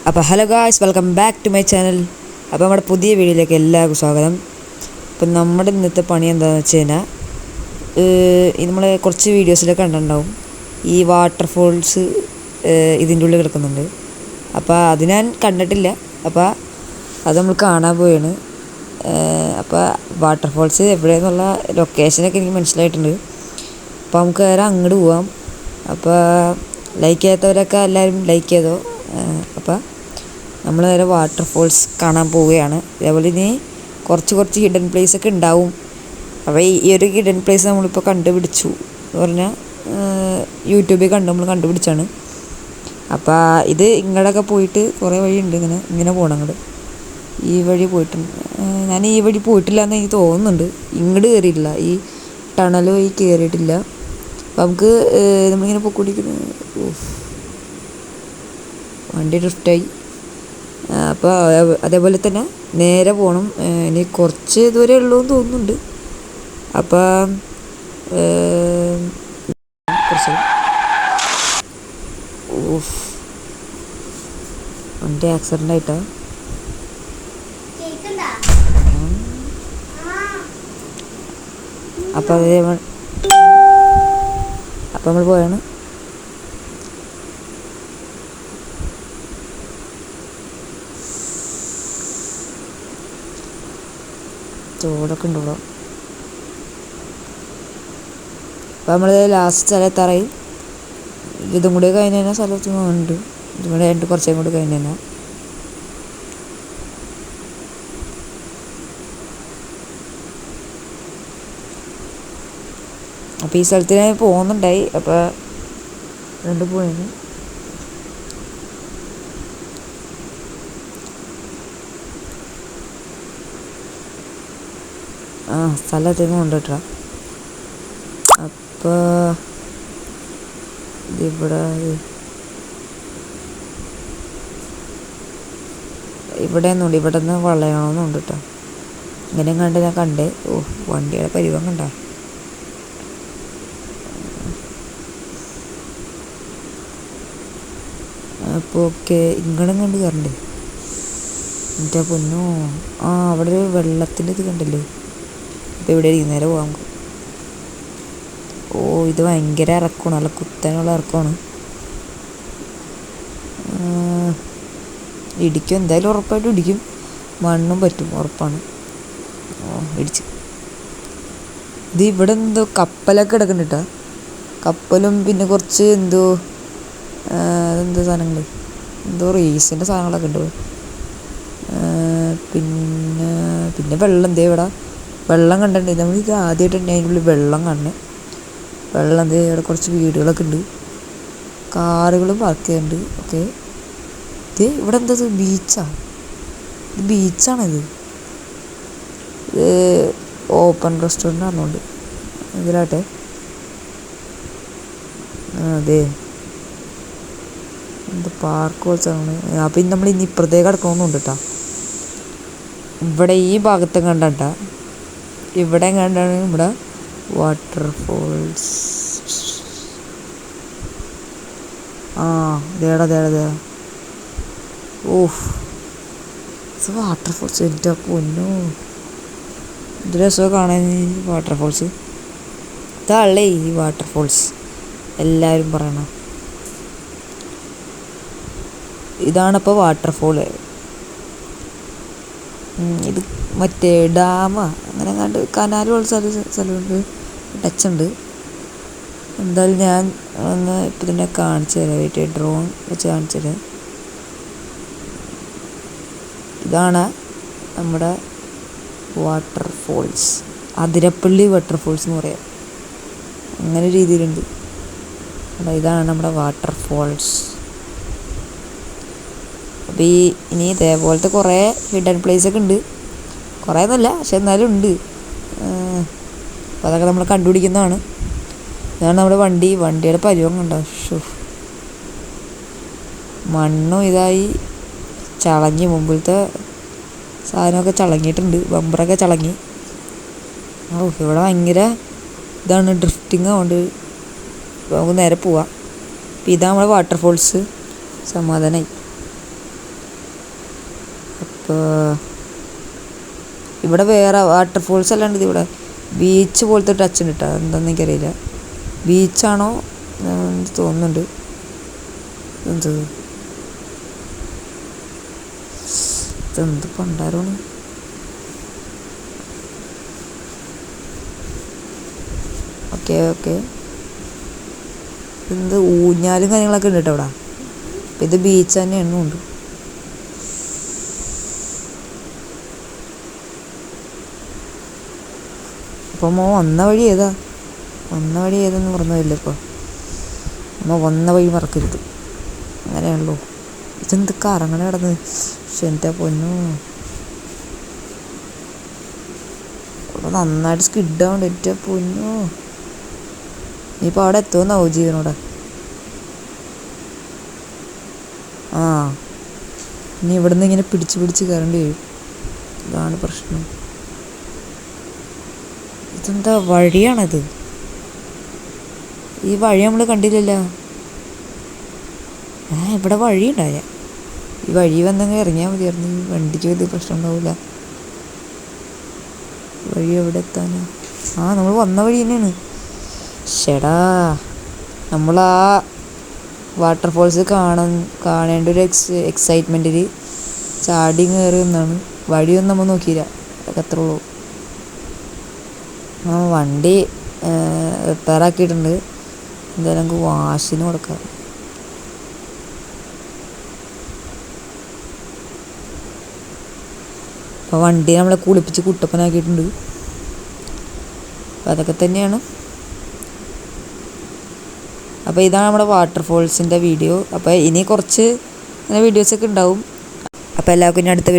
അപ്പോൾ hello guys, welcome back to my channel. അപ്പോൾ നമ്മുടെ പുതിയ വീഡിയോയിലേക്ക് എല്ലാവർക്കും സ്വാഗതം. അപ്പം നമ്മുടെ ഇന്നത്തെ പണി എന്താണെന്ന് വെച്ച് കഴിഞ്ഞാൽ, നമ്മൾ കുറച്ച് വീഡിയോസിലൊക്കെ കണ്ടിട്ടുണ്ടാവും ഈ വാട്ടർഫോൾസ് ഇതിൻ്റെ ഉള്ളിൽ കിടക്കുന്നുണ്ട്. അപ്പോൾ അത് ഞാൻ കണ്ടിട്ടില്ല, അപ്പോൾ അത് നമ്മൾ കാണാൻ പോവുകയാണ്. അപ്പോൾ വാട്ടർഫോൾസ് എവിടെയെന്നുള്ള ലൊക്കേഷനൊക്കെ എനിക്ക് മനസ്സിലായിട്ടുണ്ട്. അപ്പോൾ നമുക്ക് നേരെ അങ്ങോട്ട് പോവാം. അപ്പോൾ ലൈക്ക് ചെയ്യാത്തവരൊക്കെ എല്ലാവരും ലൈക്ക് ചെയ്തോ. അപ്പോൾ നമ്മൾ നേരെ വാട്ടർഫോൾസ് കാണാൻ പോവുകയാണ്. അതേപോലെ ഇനി കുറച്ച് ഹിഡൻ പ്ലേസൊക്കെ ഉണ്ടാവും. അപ്പോൾ ഈ ഒരു ഹിഡൻ പ്ലേസ് നമ്മളിപ്പോൾ കണ്ടുപിടിച്ചു എന്ന് പറഞ്ഞാൽ യൂട്യൂബിൽ നമ്മൾ കണ്ടുപിടിച്ചാണ്. അപ്പോൾ ഇത് ഇങ്ങോട്ടൊക്കെ പോയിട്ട് കുറേ വഴിയുണ്ട്, ഇങ്ങനെ പോകണം. അങ്ങോട്ട് ഈ വഴി പോയിട്ടുണ്ട്. ഞാൻ ഈ വഴി പോയിട്ടില്ല എന്ന് എനിക്ക് തോന്നുന്നുണ്ട്. ഇങ്ങോട്ട് കയറിയിട്ടില്ല, ഈ ടണൽ വഴി കയറിയിട്ടില്ല. അപ്പം നമുക്ക് നമ്മളിങ്ങനെ പൊക്കോണ്ടിരിക്കുന്നു. വണ്ടി ഡ്രിഫ്റ്റായി. അപ്പോൾ അതേപോലെ തന്നെ നേരെ പോകണം. ഇനി കുറച്ച് ദൂരമേ ഉള്ളൂ എന്ന് തോന്നുന്നുണ്ട്. അപ്പം കുറച്ച് വണ്ടി ആക്സിഡൻ്റ് ആയിട്ടാ. അപ്പം നമ്മൾ പോയാണ്. ചോടൊക്കെ ഉണ്ട് ഇവിടെ. അപ്പം നമ്മൾ ലാസ്റ്റ് സ്ഥലത്താറായി. ഇതും കൂടി കഴിഞ്ഞ് കഴിഞ്ഞാൽ സ്ഥലത്ത് ഉണ്ട്. ഇതും കൂടെ ആയിട്ട് കുറച്ചും കൂടി കഴിഞ്ഞ് കഴിഞ്ഞാൽ അപ്പോൾ ഈ സ്ഥലത്ത് ഞാൻ പോകുന്നുണ്ടായി. അപ്പോൾ രണ്ട് പോയിന്. സ്ഥലത്തേക്ക് കൊണ്ടുപോയിട്ടാ. അപ്പോൾ ഇവിടെ ഒന്നുണ്ട്. ഇവിടെ നിന്ന് വളയണമെന്നുണ്ട് കേട്ടോ. ഇങ്ങനെ കണ്ട് ഞാൻ കണ്ടേ. വണ്ടിയുടെ പരിവം കണ്ട. അപ്പോൾ ഓക്കെ, ഇങ്ങോട്ടും കണ്ട് കയറണ്ടേ. എന്നിട്ടാ പൊന്നോ, അവിടെ ഒരു വെള്ളത്തിൻ്റെ ഇത് കണ്ടല്ലേ. അപ്പോൾ ഇവിടെ നേരെ പോകാം നമുക്ക്. ഇത് ഭയങ്കര ഇറക്കമാണ്, നല്ല കുത്തനുള്ള ഇറക്കമാണ്. ഇടിക്കും, എന്തായാലും ഉറപ്പായിട്ടും ഇടിക്കും. മണ്ണും പറ്റും, ഉറപ്പാണ്. ഇടിച്ച് ഇത് ഇവിടെ എന്തോ കപ്പലൊക്കെ കിടക്കുന്നുണ്ട് കേട്ടോ. കപ്പലും പിന്നെ കുറച്ച് എന്തോ സാധനങ്ങൾ, എന്തോ റേസിൻ്റെ സാധനങ്ങളൊക്കെ ഉണ്ട്. പിന്നെ വെള്ളം എന്തേ ഇവിടെ വെള്ളം കണ്ടിട്ടുണ്ട്. നമ്മൾ ഇത് ആദ്യമായിട്ടുണ്ട് അതിൻ്റെ ഉള്ളിൽ വെള്ളം കാണണേ. വെള്ളം എന്തേ ഇവിടെ കുറച്ച് വീടുകളൊക്കെ ഉണ്ട്, കാറുകളും പാർക്ക് ചെയ്യുന്നുണ്ട്. ഓക്കെ, ഇത് ഇവിടെ എന്താ ബീച്ചാ? ഇത് ബീച്ചാണിത്. ഇത് ഓപ്പൺ റെസ്റ്റോറൻ്റ് ആണെന്നുണ്ട് ഇതിലാട്ടെ. അതെ, എന്താ പാർക്ക് പോലത്താണ്. അപ്പം ഇനി നമ്മൾ ഇനി ഇപ്പുറത്തേക്ക് കിടക്കണമെന്നുണ്ട് കേട്ടോ. ഇവിടെ ഈ ഭാഗത്ത് കണ്ടാ, ഇവിടെ കണ്ടാണ് ഇവിടെ വാട്ടർഫോൾസ്. ദേടാ വാട്ടർഫോൾസ്. എൻ്റെ പൊന്നോ, ഇത് രസമൊക്കെ കാണാൻ ഈ വാട്ടർഫോൾസ്. ഇതാണല്ലേ ഈ വാട്ടർഫോൾസ് എല്ലാവരും പറയണം. ഇതാണിപ്പോൾ വാട്ടർഫോള്. ഇത് മറ്റേ ഡാമാ അങ്ങനെ കണ്ട് കനാൽ പോലെ സ്ഥലമുണ്ട്, ടച്ചുണ്ട്. എന്തായാലും ഞാൻ ഒന്ന് ഇപ്പം തന്നെ കാണിച്ചു തരാം. വീട്ടിൽ ഡ്രോൺ വെച്ച് കാണിച്ചു തരാം. ഇതാണ് നമ്മുടെ വാട്ടർഫോൾസ്. അതിരപ്പള്ളി വാട്ടർഫോൾസ് എന്ന് പറയാം, അങ്ങനെ രീതിയിലുണ്ട്. ഇതാണ് നമ്മുടെ വാട്ടർഫോൾസ്. അപ്പോൾ ഇനി ഇതേപോലത്തെ കുറേ ഹിഡൻ പ്ലേസൊക്കെ ഉണ്ട്. കുറേ ഒന്നുമില്ല, പക്ഷെ എന്നാലും ഉണ്ട്. അപ്പോൾ അതൊക്കെ നമ്മൾ കണ്ടുപിടിക്കുന്നതാണ്. ഇതാണ് നമ്മുടെ വണ്ടിയുടെ പരിവം കണ്ടോ. മണ്ണും ഇതായി ചളങ്ങി, മുമ്പിലത്തെ സാധനമൊക്കെ ചളങ്ങിയിട്ടുണ്ട്, ബമ്പറൊക്കെ ചളങ്ങി. ഇവിടെ ഭയങ്കര ഇതാണ്, ഡ്രിഫ്റ്റിങ് ആവുകൊണ്ട്. നമുക്ക് നേരെ പോവാം. അപ്പോൾ ഇതാണ് നമ്മുടെ വാട്ടർഫോൾസ്. സമാധാനമായി. ഇപ്പോൾ ഇവിടെ വേറെ വാട്ടർഫോൾസ് അല്ലാണ്ട് ഇത് ഇവിടെ ബീച്ച് പോലത്തെ ടച്ച് ഉണ്ട് കേട്ടോ. എന്താണെന്ന് എനിക്കറിയില്ല, ബീച്ചാണോ തോന്നുന്നുണ്ട്. എന്ത് ഇതെന്ത് പണ്ടാരമാണ്. ഓക്കെ ഓക്കെ, എന്ത് ഊഞ്ഞാലും കാര്യങ്ങളൊക്കെ ഉണ്ട് കേട്ടോ ഇവിടെ. അപ്പം ഇത് ബീച്ച് തന്നെയാണ് ഉണ്ട്. അപ്പോൾ അമ്മ വന്ന വഴി ഏതെന്ന് പറഞ്ഞില്ല. ഇപ്പോൾ അമ്മ വന്ന വഴി മറക്കരുത്, അങ്ങനെയാണല്ലോ. ഇതെന്ത് കറങ്ങനെ കിടന്ന്, പക്ഷെ എൻ്റെ പൊന്നോ ഇവിടെ നന്നായിട്ട് സ്കിഡാവുണ്ട്. എൻ്റെ പൊന്നോ, ഇനിയിപ്പോൾ അവിടെ എത്തുമെന്നാവും ജീവനോടെ. ആ ഇനി ഇവിടെ നിന്ന് ഇങ്ങനെ പിടിച്ച് കയറേണ്ടി വരും. ഇതാണ് പ്രശ്നം. ഇതെന്താ വഴിയാണത്? ഈ വഴി നമ്മൾ കണ്ടില്ലല്ലോ. ഇവിടെ വഴി ഉണ്ടായ ഈ വഴി വന്നങ്ങ് ഇറങ്ങിയാൽ മതിയായിരുന്നു. ഈ വണ്ടിക്ക് വലിയ പ്രശ്നം ഉണ്ടാവില്ല. വഴി എവിടെ എത്താനാ? നമ്മൾ വന്ന വഴി തന്നെയാണ്. ശടാ, നമ്മൾ ആ വാട്ടർഫോൾസ് കാണേണ്ട ഒരു എക്സൈറ്റ്മെൻറ്റിൽ ചാടി കയറി എന്നാണ്. വഴിയൊന്നും നമ്മൾ നോക്കിയില്ല, അതൊക്കെ അത്രേ ഉള്ളൂ. വണ്ടി റിപ്പയറാക്കിയിട്ടുണ്ട്, എന്തായാലും നമുക്ക് വാഷിന് കൊടുക്കാം. അപ്പോൾ വണ്ടി നമ്മളെ കുളിപ്പിച്ച് കുട്ടപ്പനാക്കിയിട്ടുണ്ട്. അപ്പോൾ അതൊക്കെ തന്നെയാണ്. അപ്പോൾ ഇതാണ് നമ്മുടെ വാട്ടർഫോൾസിൻ്റെ വീഡിയോ. അപ്പോൾ ഇനി കുറച്ച് വീഡിയോസൊക്കെ ഉണ്ടാവും. അപ്പോൾ എല്ലാവർക്കും ഇനി അടുത്ത